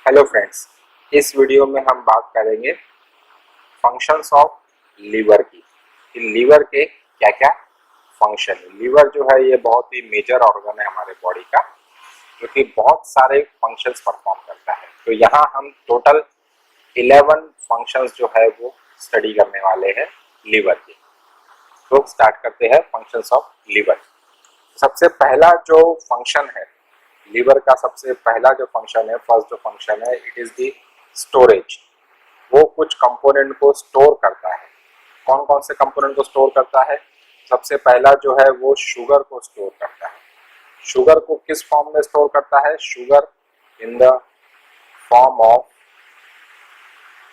Hello friends, इस video में हम बात करेंगे फंक्शंस ऑफ लीवर की कि लीवर के क्या क्या फंक्शन है। लीवर जो है ये बहुत ही मेजर ऑर्गन है हमारे बॉडी का, जो कि बहुत सारे फंक्शंस परफॉर्म करता है। तो यहाँ हम टोटल 11 फंक्शंस जो है वो स्टडी करने वाले हैं लीवर के। तो स्टार्ट करते हैं फंक्शंस ऑफ लीवर। सबसे पहला जो फंक्शन है लीवर का, सबसे पहला जो फंक्शन है, फर्स्ट जो फंक्शन है, इट इज द स्टोरेज। वो कुछ कंपोनेंट को स्टोर करता है। कौन कौन से कंपोनेंट को स्टोर करता है? सबसे पहला जो है वो शुगर को स्टोर करता है। शुगर को किस फॉर्म में स्टोर करता है? Form of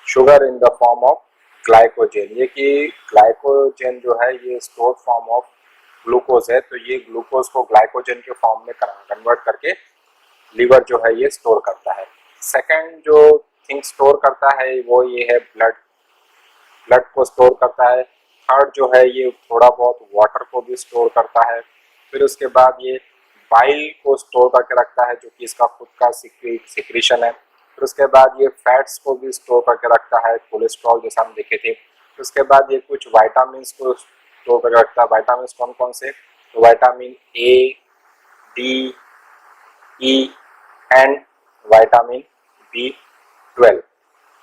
sugar in the form of glycogen. ये कि ग्लाइकोजेन जो है ये स्टोर फॉर्म ऑफ ग्लूकोज है, तो ये ग्लूकोज को ग्लाइकोजेन के फॉर्म में कन्वर्ट करके लीवर जो है ये स्टोर करता है। सेकंड जो थिंग स्टोर करता है वो ये है ब्लड। ब्लड को स्टोर करता है। थर्ड जो है ये थोड़ा बहुत वाटर को भी स्टोर करता है। फिर उसके बाद ये बाइल को स्टोर करके रखता है, जो कि इसका खुद का सिक्रीशन है। फिर उसके बाद ये फैट्स को भी स्टोर करके रखता है, कोलेस्ट्रॉल जैसा हम देखे थे। फिर उसके बाद ये कुछ वाइटामिन को स्टोर करके रखता है। वाइटामिन कौन कौन से? तो vitamin A, D, E and vitamin B12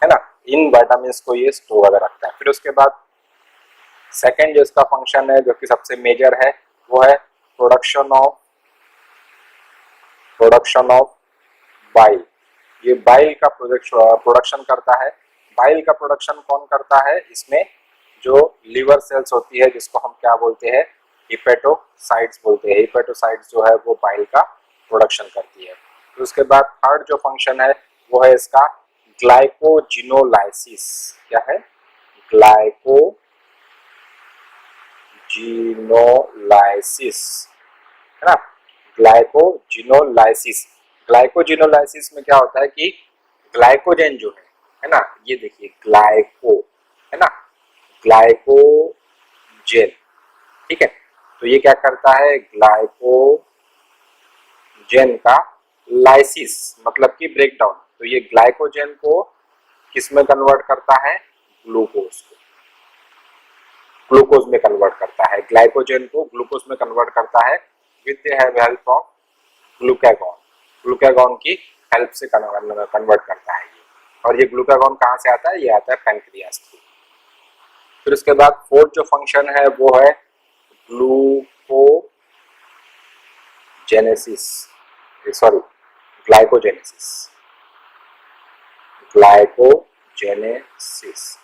है ना। इन वाइटामिन को ये स्टोर करके रखता है। फिर उसके बाद सेकेंड जो इसका फंक्शन है, जो कि सबसे मेजर है, वो है प्रोडक्शन ऑफ बाइल। ये बाइल का प्रोडक्शन करता है। बाइल का प्रोडक्शन कौन करता है? इसमें जो लीवर सेल्स होती है, जिसको हम क्या बोलते हैं? हिपेटोसाइट्स बोलते हैं। हिपेटोसाइट्स जो है वो बाइल का प्रोडक्शन करती है। तो उसके बाद थर्ड जो फंक्शन है वो है इसका ग्लाइकोजिनोलाइसिस। क्या है? ग्लाइकोजिनोलाइसिस है ना। ग्लाइकोजिनोलाइसिस। ग्लाइकोजिनोलाइसिस में क्या होता है कि ग्लाइकोजेन जो है ना, ये देखिए ग्लाइको है ना, ग्लाइकोजेन, ठीक है। तो ये क्या करता है? ग्लाइकोजेन का लाइसिस मतलब कि ब्रेकडाउन। तो ये ग्लाइकोजेन को किस में कन्वर्ट करता है? ग्लूकोज में कन्वर्ट करता है। ग्लाइकोजेन को ग्लूकोज में कन्वर्ट करता है with the help of glucagon. Glucagon की हेल्प से कन्वर्ट करता है ये। और ये ग्लूकागॉन कहाँ से आता है? ये आता है पैनक्रियास से। फिर उसके बाद फोर्थ जो फंक्शन है वो है glucogenesis, sorry glycogenesis. Glycogenesis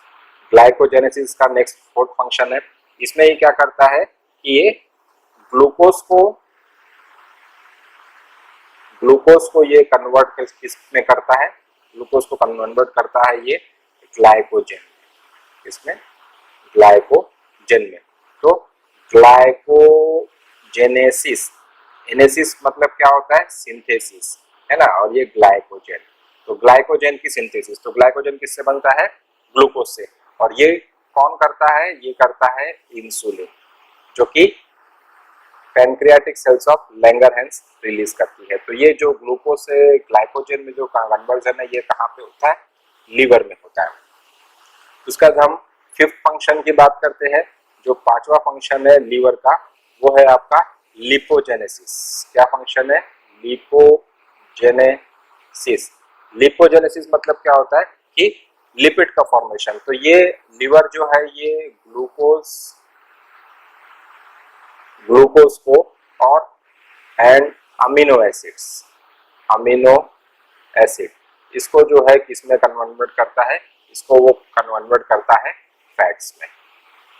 glycogenesis का नेक्स्ट फोर्थ फंक्शन है। इसमें ये क्या करता है कि ये ग्लूकोज को ये कन्वर्ट किस में करता है? ग्लूकोज को कन्वर्ट करता है ये ग्लाइकोजेन। इसमें ग्लाइकोजेन में। तो ग्लाइकोजेनेसिस, एनेसिस मतलब क्या होता है? सिंथेसिस है ना। और ये ग्लाइकोजेन, तो ग्लाइकोजेन की सिंथेसिस। तो ग्लाइकोजेन किससे बनता है? ग्लूकोज से। और ये कौन करता है? ये करता है इंसुलिन, जो कि pancreatic cells of Langerhans release करती है। तो ये जो ग्लूकोज से ग्लाइकोजेन में जो कन्वर्जन है ये कहाँ पे होता है? लीवर में होता है। उसके बाद हम फिफ्थ फंक्शन की बात करते हैं। जो पांचवा फंक्शन है लीवर का वो है आपका लिपोजेनेसिस। क्या फंक्शन है? लिपोजेनेसिस। लिपोजेनेसिस मतलब क्या होता है कि लिपिड का फॉर्मेशन। तो ये लीवर जो है ये ग्लूकोज को और एंड अमीनो एसिड इसको जो है किसमें कन्वर्ट करता है? इसको वो कन्वर्ट करता है फैट्स में।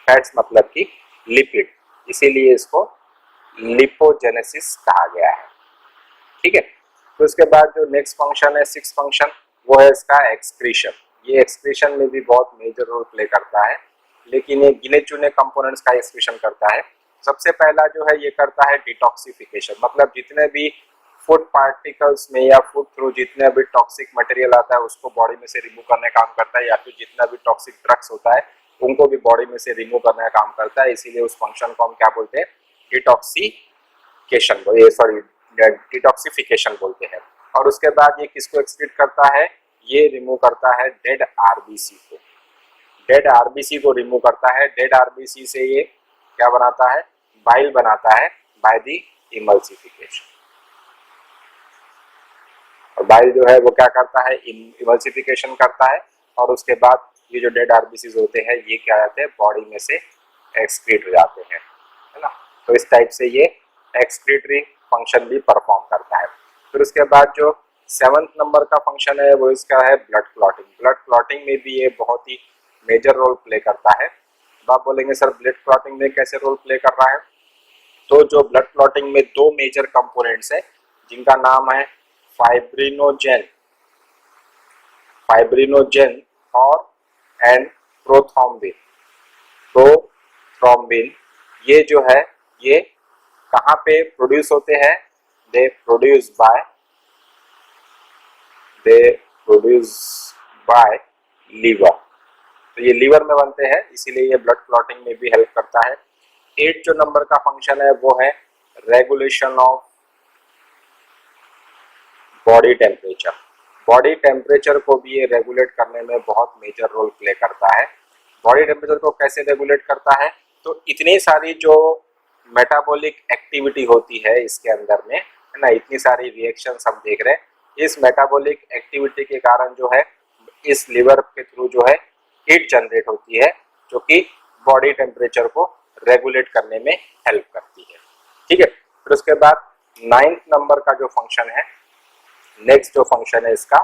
फैट्स मतलब कि लिपिड, इसीलिए इसको लिपोजेनेसिस कहा गया है, ठीक है। तो इसके बाद जो नेक्स्ट फंक्शन है, सिक्स फंक्शन, वो है इसका एक्सक्रीशन। ये एक्सक्रीशन में भी बहुत मेजर रोल प्ले करता है, लेकिन ये गिने चुने कंपोनेंट्स का एक्सक्रीशन करता है। सबसे पहला जो है ये करता है डिटॉक्सिफिकेशन, मतलब जितने भी फूड पार्टिकल्स में या फूड थ्रू जितने भी टॉक्सिक मटेरियल आता है उसको बॉडी में से रिमूव करने का काम करता है, या फिर जितना भी टॉक्सिक ड्रग्स होता है उनको भी बॉडी में से रिमूव करने का काम करता है। इसीलिए उस फंक्शन को हम क्या बोलते हैं? डिटॉक्सिफिकेशन बोलते हैं। और उसके बाद ये किसको एक्सक्रीट करता है, ये रिमूव करता है डेड आरबीसी को, डेड आरबीसी को रिमूव करता है। डेड आरबीसी से ये क्या बनाता है, बाइल बनाता है बाय द इमल्सिफिकेशन। और बाइल जो है वो क्या करता है, इमल्सिफिकेशन करता है और उसके बाद ये जो डेड आरबीसी होते हैं ये क्या जाते हैं, बॉडी में से एक्सक्रीट हो जाते हैं, है ना। तो इस टाइप से ये एक्सक्रीटरी फंक्शन भी परफॉर्म करता है। फिर उसके बाद जो 7th नंबर का फंक्शन है वो इसका है ब्लड क्लॉटिंग। ब्लड क्लॉटिंग में भी ये बहुत ही मेजर रोल प्ले करता है। अब आप बोलेंगे सर ब्लड क्लॉटिंग में कैसे रोल प्ले कर रहा है, तो जो ब्लड क्लॉटिंग में दो मेजर कंपोनेंट्स है जिनका नाम है फाइब्रिनोजेन, फाइब्रिनोजेन और एंड प्रोथ्रोम्बिन। प्रोथ्रोम्बिन ये जो है ये कहाँ पे प्रोड्यूस होते हैं, दे प्रोड्यूस बाय लीवर। तो ये लीवर में बनते हैं, इसीलिए ये ब्लड क्लॉटिंग में भी हेल्प करता है। 8 जो नंबर का फंक्शन है वो है regulation of body temperature. Body temperature को भी ये रेगुलेट करने में बहुत मेजर रोल प्ले करता है। बॉडी टेम्परेचर को कैसे रेगुलेट करता है, तो इतनी सारी जो मेटाबॉलिक एक्टिविटी होती है इसके अंदर में, है ना, इतनी सारी रिएक्शंस हम देख रहे हैं, इस मेटाबॉलिक एक्टिविटी के कारण जो है इस लिवर के थ्रू जो है हीट जनरेट होती है जो कि बॉडी टेम्परेचर को रेगुलेट करने में हेल्प करती है। ठीक है, फिर उसके बाद 9th नंबर का जो फंक्शन है, नेक्स्ट जो फंक्शन है इसका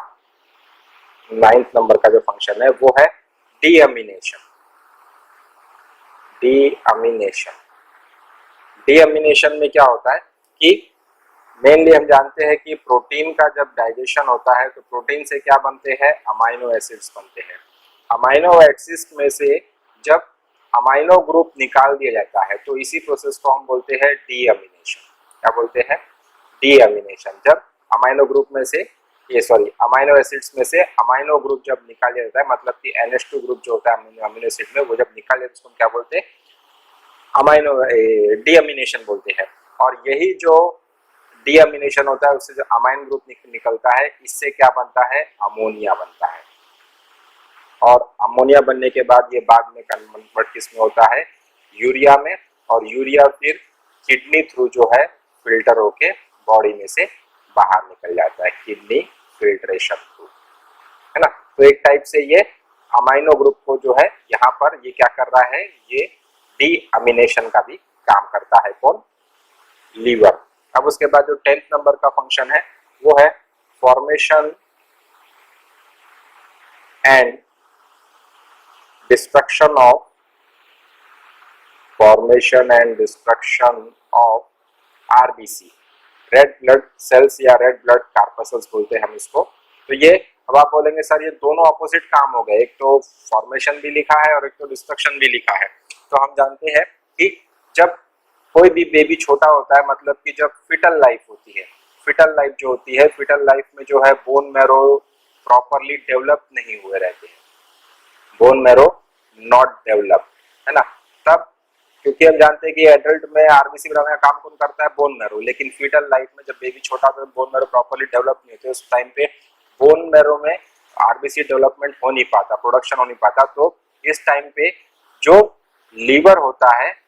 9th नंबर का जो फंक्शन है वो है डीअमीनेशन। डीअमीनेशन, डीअमीनेशन में क्या होता है कि मेनली हम जानते हैं कि प्रोटीन का जब डाइजेशन होता है तो प्रोटीन से क्या बनते हैं, अमाइनो एसिड्स बनते हैं। अमाइनो एसिड्स में से जब अमाइनो ग्रुप निकाल दिया जाता है तो इसी प्रोसेस को हम बोलते हैं डीअमीनेशन। क्या बोलते हैं, डीअमीनेशन। जब अमाइनो ग्रुप में से अमाइनो एसिड्स में से अमाइनो ग्रुप जब निकाल दिया जाता है, मतलब कि NH2 ग्रुप जो होता है अमीनो एसिड में, वो जब निकाल जाता है उसको क्या बोलते हैं, अमाइनो डीअमीनेशन बोलते हैं। और यही जो डीअमीनेशन होता है उससे जो अमाइन ग्रुप निकलता है इससे क्या बनता है, अमोनिया बनता है। और अमोनिया बनने के बाद ये बाद में कन्वर्ट किस में होता है, यूरिया में। और यूरिया फिर किडनी थ्रू जो है फिल्टर होके बॉडी में से बाहर निकल जाता है, किडनी फिल्ट्रेशन थ्रू, है ना। तो एक टाइप से ये अमाइनो ग्रुप को जो है यहाँ पर ये क्या कर रहा है, ये डीअमीनेशन का भी काम करता है, कौन, लीवर। अब उसके बाद जो 10th नंबर का फंक्शन है वो है formation and destruction of RBC, red blood cells या रेड ब्लड कार्पसल्स बोलते हैं हम इसको। तो ये अब आप बोलेंगे सर ये दोनों ऑपोजिट काम हो गए, एक तो फॉर्मेशन भी लिखा है और एक तो डिस्ट्रक्शन भी लिखा है। तो हम जानते हैं कि जब कोई भी बेबी छोटा होता है, मतलब कि जब फिटल लाइफ होती है, फिटल लाइफ जो होती है, फिटल लाइफ में जो है बोन मैरो प्रॉपरली डेवलप नहीं हुए रहते हैं, बोन मैरो नॉट डेवलप, है ना। तब क्योंकि हम जानते हैं कि एडल्ट में आरबीसी बनाने का काम कौन करता है, बोन मैरो, लेकिन फीटल लाइफ में जब बेबी छोटा होता है बोन मैरो प्रॉपरली डेवलप नहीं होते, उस टाइम पे बोन मैरो में आरबीसी डेवलपमेंट हो नहीं पाता, प्रोडक्शन हो नहीं पाता। तो इस टाइम पे जो लीवर होता है,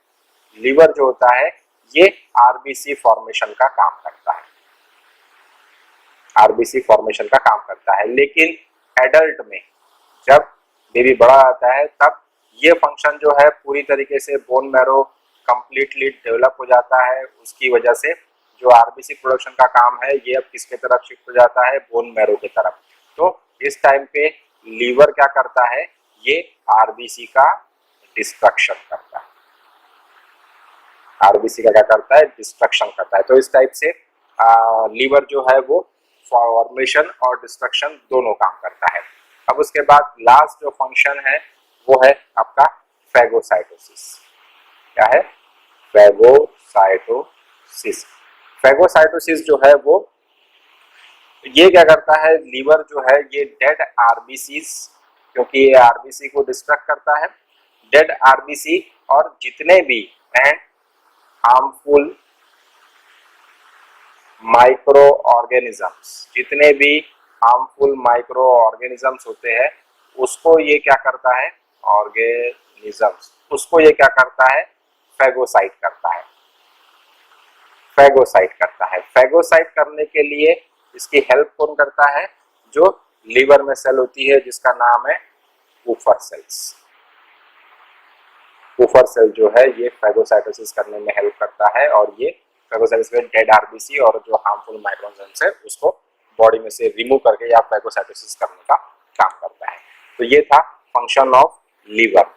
लीवर जो होता है ये आरबीसी फॉर्मेशन का काम करता है, आरबीसी फॉर्मेशन का काम करता है। लेकिन एडल्ट में जब बेबी बड़ा आता है तब ये फंक्शन जो है पूरी तरीके से बोन मैरो कंप्लीटली डेवलप हो जाता है, उसकी वजह से जो आरबीसी प्रोडक्शन का काम है ये अब किसके तरफ शिफ्ट हो जाता है, बोन मैरो की तरफ। तो इस टाइम पे लीवर क्या करता है, ये आरबीसी का डिस्ट्रक्शन करता है, आरबीसी का क्या करता है, डिस्ट्रक्शन करता है। तो इस टाइप से लीवर जो है वो फॉर्मेशन और डिस्ट्रक्शन दोनों काम करता है। अब उसके बाद लास्ट जो फंक्शन है वो है आपका फैगोसाइटोसिस। क्या है, फैगोसाइटोसिस। फैगोसाइटोसिस जो है वो ये क्या करता है, लीवर जो है ये डेड आरबीसीज, क्योंकि ये आरबीसी को डिस्ट्रक्ट करता है, डेड आरबीसी और जितने भी एंड हार्मफुल माइक्रो ऑर्गेनिजम्स, जितने भी हार्मफुल माइक्रो ऑर्गेनिजम्स होते हैं उसको ये क्या करता है, ऑर्गेनिजम्स उसको ये क्या करता है, फैगोसाइट करता है, फैगोसाइट करता है। फैगोसाइट करने के लिए इसकी हेल्प कौन करता है, जो लीवर में सेल होती है जिसका नाम है कूपर सेल्स। कूपर सेल जो है ये फैगोसाइटोसिस करने में हेल्प करता है और ये फैगोसाइटोसिस में डेड आरबीसी और जो हार्मफुल माइक्रोऑर्गेनिजम्स है उसको बॉडी में से रिमूव करके या फैगोसाइटोसिस करने का काम करता है। तो ये था फंक्शन ऑफ लीवर।